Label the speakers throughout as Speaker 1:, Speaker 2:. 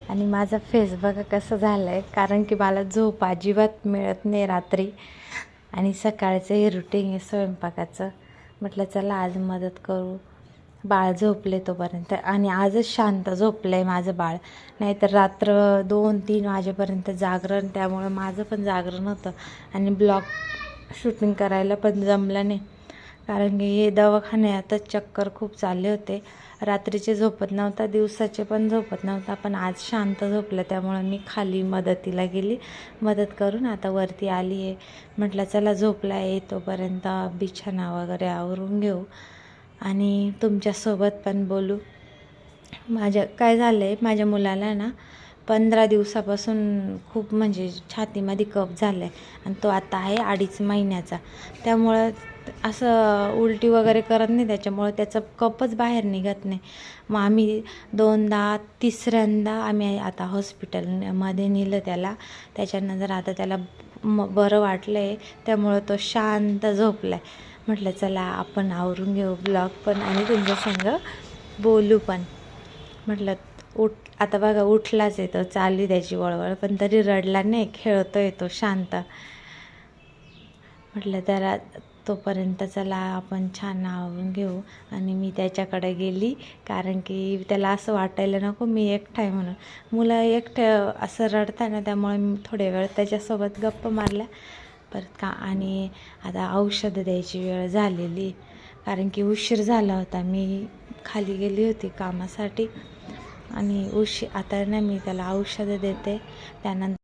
Speaker 1: आणि माझा फेस बघा कसं झालं आहे, कारण की मला झोप अजिबात मिळत नाही रात्री. आणि सकाळचं हे रुटीन आहे स्वयंपाकाचं. म्हटलं चला आज मदत करू. बाळ झोपले तोपर्यंत, आणि आजच शांत झोपलं आहे माझं बाळ. नाहीतर रात्र 2-3 वाजेपर्यंत जागरण, त्यामुळे माझं पण जागरण होतं. आणि ब्लॉग शूटिंग करायला पण जमलं नाही, कारण की हे दवाखान्यातच चक्कर खूप चालले होते. रात्रीचे झोपत नव्हता, दिवसाचे पण झोपत नव्हता, पण आज शांत झोपलं. त्यामुळे मी खाली मदतीला गेली, मदत करून आता वरती आली आहे. म्हटलं चला झोपला आहे तोपर्यंत बिछाना वगैरे आवरून घेऊ आणि तुमच्यासोबत पण बोलू. काय झालं आहे, माझ्या मुलाला ना 15 दिवसापासून खूप म्हणजे छातीमध्ये कफ झाला आहे, आणि तो आता आहे 2.5 महिन्याचा. त्यामुळं असं उलटी वगैरे करत नाही, त्याच्यामुळं त्याचं कफच बाहेर निघत नाही. मग आम्ही 2दा 3ऱ्यांदा आम्ही आता हॉस्पिटलमध्ये नेलं त्याला. त्याच्यानंतर आता त्याला बरं वाटलं आहे, त्यामुळं तो शांत झोपला आहे. म्हटलं चला आपण आवरून घेऊ ब्लॉग पण, आणि तुमच्या संग बोलू पण. म्हटलं आता बघा उठलाच येतो, चालली त्याची वळवळ, पण तरी रडला नाही, खेळतो येतो शांत. म्हटलं त्याला तोपर्यंत चला आपण छान आवरून घेऊ. आणि मी त्याच्याकडे गेली, कारण की त्याला असं वाटायला नको मी एकटा आहे म्हणून. मुलं एकटं असं रडतं ना, त्यामुळे मी थोडे वेळ त्याच्यासोबत गप्पा मारल्या परत आणि आता औषधं द्यायची वेळ झालेली, कारण की उशीर झाला होता. मी खाली गेली होती कामासाठी, आणि आता ना मी त्याला औषधं देते. त्यानंतर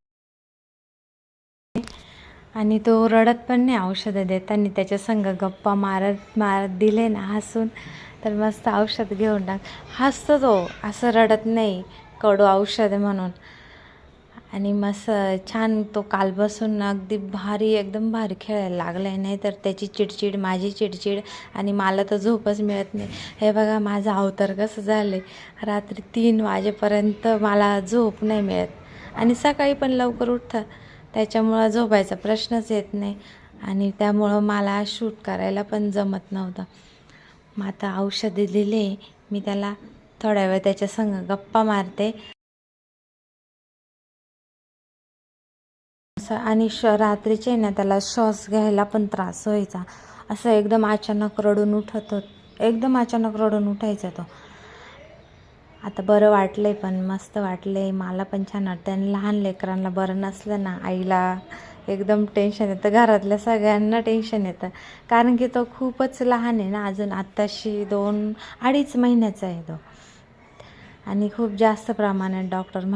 Speaker 1: आणि तो रडत पण नाही औषधं देताना, त्याच्या संग गप्पा मारत दिले ना हसून, तर मस्त औषध घेऊन हसतो तो, असं रडत नाही कडू औषध म्हणून. आणि मस्त छान तो कालपासून अगदी एकदम भारी खेळायला लागला आहे. नाही तर त्याची चिडचिड, माझी चिडचिड, आणि मला तर झोपच मिळत नाही. हे बघा माझं अवतार कसं झालं आहे, रात्री 3 वाजेपर्यंत मला झोप नाही मिळत, आणि सकाळी पण लवकर उठतं, त्याच्यामुळं झोपायचा प्रश्नच येत नाही. आणि त्यामुळं मला शूट करायला पण जमत नव्हतं. मग आता औषधे दिले मी त्याला, थोड्या वेळ त्याच्या संग गप्पा मारते. आणि रात्रीचे ना त्याला श्वास घ्यायला पण त्रास व्हायचा. असं एकदम अचानक रडून उठायचा तो. आता बरं वाटलं आहे, पण मस्त वाटलं आहे, मला पण छान वाटतं. आणि लहान लेकरांना बरं नसलं ना, आईला एकदम टेन्शन येतं, घरातल्या सगळ्यांना टेन्शन येतं, कारण की तो खूपच लहान आहे ना अजून. आत्ताशी 2-2.5 महिन्याचा आहे तो, आणि खूप जास्त प्रमाणात डॉक्टर